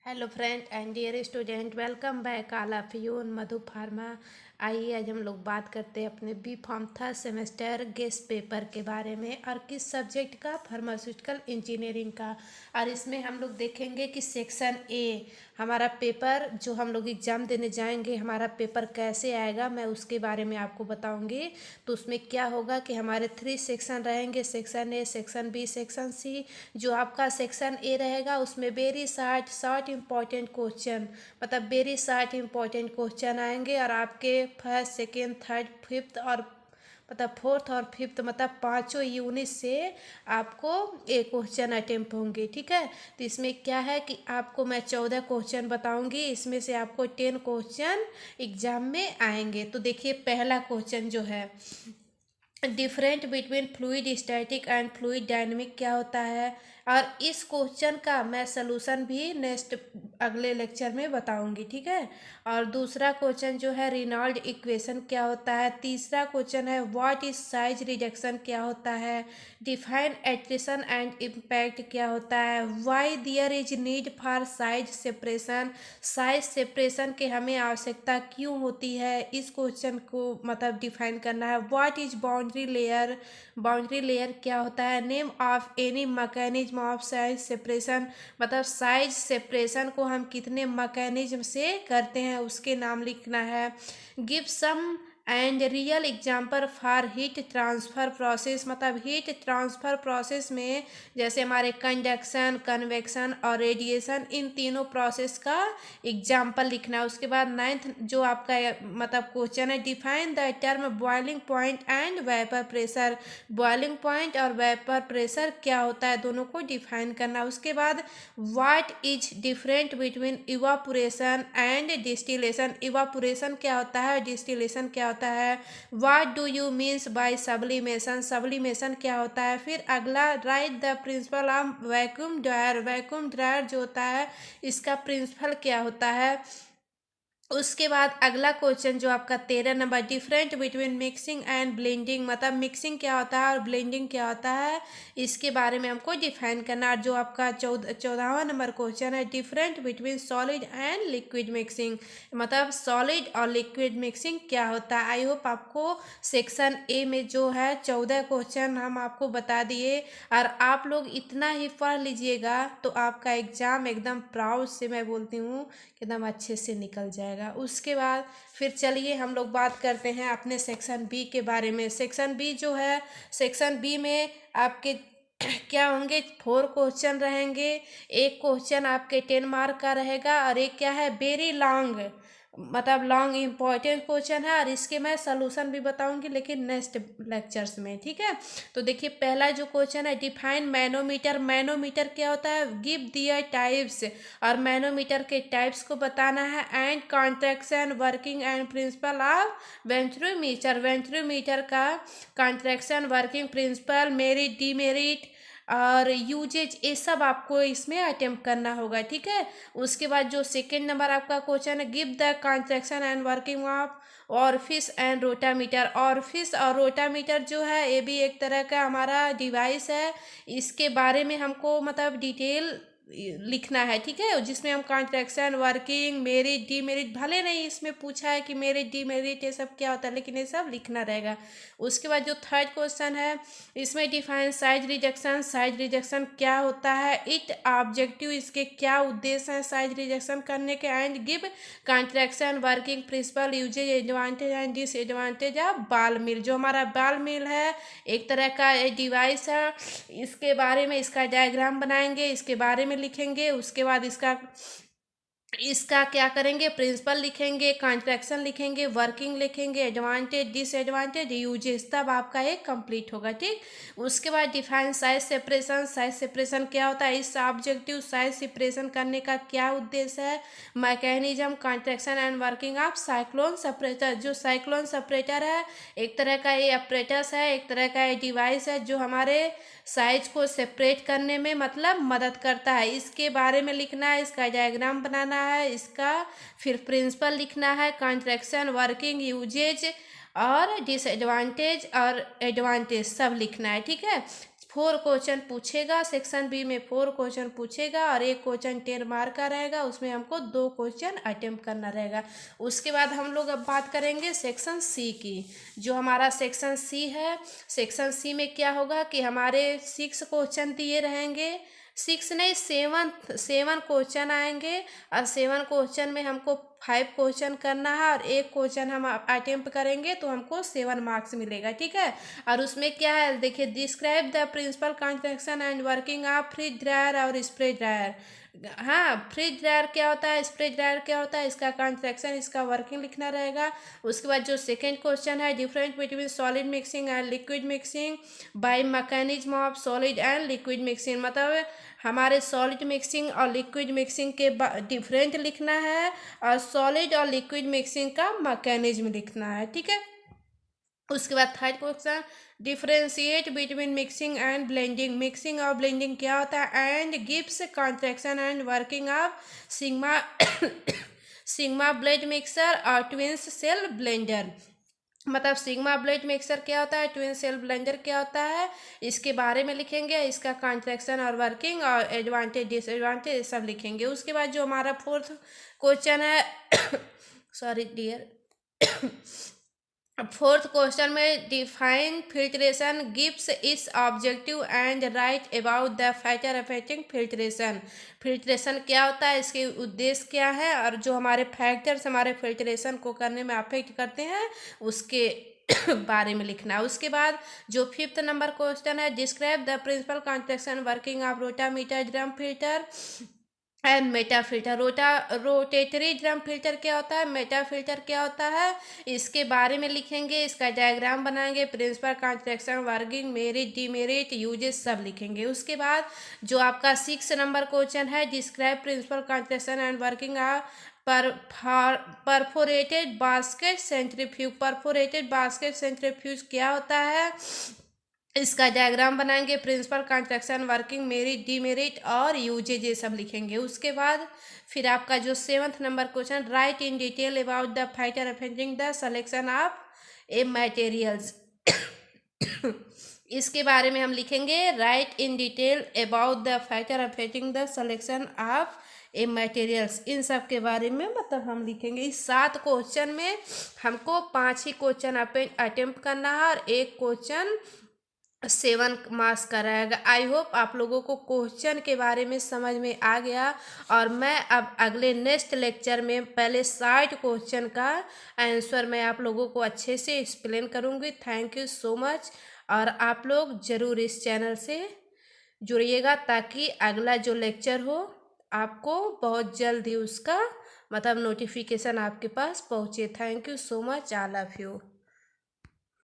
Hello friend and dear student, welcome back all of you in Madhu Pharma. आइए आज हम लोग बात करते हैं अपने B pharm third semester guess paper के बारे में और किस सब्जेक्ट का, फार्मास्यूटिकल इंजीनियरिंग का। और इसमें हम लोग देखेंगे कि सेक्शन ए हमारा पेपर जो हम लोग एग्ज़ाम देने जाएंगे, हमारा पेपर कैसे आएगा, मैं उसके बारे में आपको बताऊंगी। तो उसमें क्या होगा कि हमारे 3 सेक्शन रहेंगे, section A, section B, section C. जो आपका सेक्शन ए रहेगा उसमें very short short important question, मतलब वेरी शार्ट इम्पॉर्टेंट क्वेश्चन आएंगे और आपके फर्स्ट सेकेंड थर्ड फिफ्थ और मतलब फोर्थ और फिफ्थ मतलब पांचों यूनिट से आपको एक क्वेश्चन अटेम्प्ट होंगे। ठीक है, तो इसमें क्या है कि आपको मैं 14 क्वेश्चन बताऊंगी, इसमें से आपको 10 क्वेश्चन एग्जाम में आएंगे। तो देखिए पहला क्वेश्चन जो है, different between fluid static and fluid dynamic क्या होता है। और इस क्वेश्चन का मैं सलूशन भी नेक्स्ट अगले लेक्चर में बताऊंगी। ठीक है, और दूसरा क्वेश्चन जो है, रिनॉल्ड इक्वेशन क्या होता है। तीसरा क्वेश्चन है, व्हाट इज साइज रिडक्शन क्या होता है। डिफाइन एट्रिशन एंड इम्पैक्ट क्या होता है। Why there is need for size separation, size separation के हमें आवश्यकता क्यों होती है, इस क्वेश्चन को मतलब डिफाइन करना है। What is boundary layer, boundary layer क्या होता है। Name of any mechanism of size separation, मतलब साइज सेपरेशन को हम कितने मैकेनिज्म से करते हैं उसके नाम लिखना है। Give some and real example for heat transfer process, मतलब हीट ट्रांसफ़र प्रोसेस में जैसे हमारे कंडक्शन, कन्वेक्शन और रेडिएशन, इन तीनों प्रोसेस का एग्जाम्पल लिखना है। उसके बाद 9th जो आपका मतलब क्वेश्चन है, define the term boiling point and vapour pressure. Boiling point और वेपर प्रेशर क्या होता है, दोनों को डिफाइन करना। उसके बाद what is different between evaporation and distillation, evaporation क्या होता है, डिस्टिलेशन क्या होता है। What do you means by sublimation, sublimation क्या होता है। फिर अगला, right the principle of vacuum dryer, vacuum dryer जो होता है इसका प्रिंसिपल क्या होता है। उसके बाद अगला क्वेश्चन जो आपका 13 number, different between mixing and blending, मतलब मिक्सिंग क्या होता है और ब्लेंडिंग क्या होता है, इसके बारे में हमको डिफाइन करना। और जो आपका 14वां नंबर क्वेश्चन है, different between solid and liquid mixing, मतलब सॉलिड और लिक्विड मिक्सिंग क्या होता है। आई होप आपको सेक्शन ए में जो है 14 क्वेश्चन हम आपको बता दिए, और आप लोग इतना ही पढ़ लीजिएगा तो आपका एग्जाम एकदम प्राउड से मैं बोलती हूँ एकदम अच्छे से निकल जाएगा। उसके बाद फिर चलिए हम लोग बात करते हैं अपने सेक्शन बी के बारे में। सेक्शन बी जो है, सेक्शन बी में आपके क्या होंगे, 4 क्वेश्चन रहेंगे। एक क्वेश्चन आपके 10 मार्क का रहेगा और एक क्या है, वेरी लॉन्ग, मतलब लॉन्ग इम्पॉर्टेंट क्वेश्चन है, और इसके मैं सलूशन भी बताऊंगी लेकिन नेक्स्ट लेक्चर्स में। ठीक है, तो देखिए पहला जो क्वेश्चन है, डिफाइन मैनोमीटर, मैनोमीटर क्या होता है। गिव दियर टाइप्स, और मैनोमीटर के टाइप्स को बताना है। And contraction, working and principle of venturimeter, venturimeter का contraction, working principle, merit, demerit और यूजेज, ये सब आपको इसमें अटेम्प्ट करना होगा। ठीक है, उसके बाद जो सेकेंड नंबर आपका क्वेश्चन है, give the contraction and working of ऑरफिस and rotameter. ऑरफिस और रोटामीटर जो है ये भी एक तरह का हमारा डिवाइस है, इसके बारे में हमको मतलब डिटेल लिखना है। ठीक है, जिसमें हम कॉन्ट्रैक्शन, वर्किंग, मेरिट, डीमेरिट, भले नहीं इसमें पूछा है कि मेरिट डीमेरिट ये सब क्या होता है, लेकिन ये सब लिखना रहेगा। उसके बाद जो थर्ड क्वेश्चन है, इसमें define size reduction, size reduction क्या होता है, इट ऑब्जेक्टिव, इसके क्या उद्देश्य है साइज रिडक्शन करने के। And give contraction, working principle, usages, advantage and disadvantage of ball mill. जो हमारा बॉल मिल है एक तरह का डिवाइस है, इसके बारे में इसका डायग्राम बनाएंगे, इसके बारे में लिखेंगे। उसके बाद इसका क्या करेंगे, प्रिंसिपल लिखेंगे, कॉन्ट्रैक्शन लिखेंगे, वर्किंग लिखेंगे, एडवांटेज, डिसएडवांटेज, यूजेस, तब आपका एक कंप्लीट होगा। ठीक, उसके बाद define size separation, size separation क्या होता है, इस ऑब्जेक्टिव साइज सेपरेशन करने का क्या उद्देश्य है। Mechanism, contraction and working of cyclone separator, जो साइक्लोन सेपरेटर है एक तरह का ये अपरेटस है, एक तरह का ये डिवाइस है जो हमारे साइज को सेपरेट करने में मतलब मदद करता है। इसके बारे में लिखना है, इसका डायग्राम बनाना है, इसका फिर प्रिंसिपल लिखना है, कॉन्ट्रैक्शन, वर्किंग, यूजेज और डिसएडवांटेज और एडवांटेज सब लिखना है। ठीक है, 4 क्वेश्चन पूछेगा, सेक्शन बी में 4 क्वेश्चन पूछेगा और एक क्वेश्चन 10 मार्क का रहेगा, उसमें हमको 2 क्वेश्चन अटेम्प्ट करना रहेगा। उसके बाद हम लोग अब बात करेंगे सेक्शन सी की। जो हमारा सेक्शन सी है, सेक्शन सी में क्या होगा कि हमारे 6 क्वेश्चन दिए रहेंगे, 6 नहीं 7 क्वेश्चन आएंगे और 7 क्वेश्चन में हमको 5 क्वेश्चन करना है और एक क्वेश्चन हम अटेम्प्ट करेंगे तो हमको 7 मार्क्स मिलेगा, ठीक है। और उसमें क्या है देखिए, describe the principle construction and working of freeze dryer और स्प्रे ड्रायर। हाँ, फ्रिज ड्रायर क्या होता है, स्प्रे ड्रायर क्या होता है, इसका कंस्ट्रक्शन, इसका वर्किंग लिखना रहेगा। उसके बाद जो सेकेंड क्वेश्चन है, difference between solid mixing and liquid mixing by mechanism of solid and liquid mixing, मतलब हमारे सॉलिड मिक्सिंग और लिक्विड मिक्सिंग के डिफरेंट लिखना है और सॉलिड और लिक्विड मिक्सिंग का मैकेनिज्म लिखना है, ठीक है। उसके बाद third question, differentiate between mixing and blending. Mixing और ब्लेंडिंग क्या होता है, and gives contraction and working of sigma sigma blade mixer और ट्विंस सेल ब्लेंडर। मतलब सिग्मा ब्लेड मिक्सर क्या होता है, ट्विन सेल ब्लेंडर क्या होता है, इसके बारे में लिखेंगे, इसका कॉन्ट्रैक्शन और वर्किंग और एडवांटेज डिसएडवांटेज सब लिखेंगे। उसके बाद जो हमारा फोर्थ क्वेश्चन है सॉरी डियर, फोर्थ क्वेश्चन में define filtration, gives it's objective and right about the factor affecting filtration. Filtration क्या होता है, इसके उद्देश्य क्या है और जो हमारे फैक्टर्स हमारे फिल्ट्रेशन को करने में अफेक्ट करते हैं उसके बारे में लिखना है। उसके बाद जो फिफ्थ नंबर क्वेश्चन है, describe the principle construction working of rotameter, drum filter and meta filter. Rotatory drum filter क्या होता है, मेटा फिल्टर क्या होता है, इसके बारे में लिखेंगे, इसका डायग्राम बनाएंगे, principle construction, working, merit, demerit, uses सब लिखेंगे। उसके बाद जो आपका 6 नंबर क्वेश्चन है, describe principle construction and working perforated basket centrifuge. Perforated basket centrifuge क्या होता है, इसका डायग्राम बनाएंगे, principle construction, working, merit, demerit और यूजेज ये सब लिखेंगे। उसके बाद फिर आपका जो 7th number question, write in detail about the factor affecting the selection of a materials. इसके बारे में हम लिखेंगे, write in detail about the factor affecting the selection of a materials. इन सब के बारे में मतलब हम लिखेंगे। इस 7 क्वेश्चन में हमको 5 ही क्वेश्चन अटेम्प्ट करना है और एक क्वेश्चन 7 मार्क्स का रहेगा। आई होप आप लोगों को क्वेश्चन के बारे में समझ में आ गया और मैं अब अगले नेक्स्ट लेक्चर में पहले 60 क्वेश्चन का आंसर मैं आप लोगों को अच्छे से एक्सप्लेन करूँगी। Thank you so much. और आप लोग ज़रूर इस चैनल से जुड़िएगा ताकि अगला जो लेक्चर हो आपको बहुत जल्द ही उसका मतलब नोटिफिकेशन आपके पास पहुँचे। Thank you so much. I love you.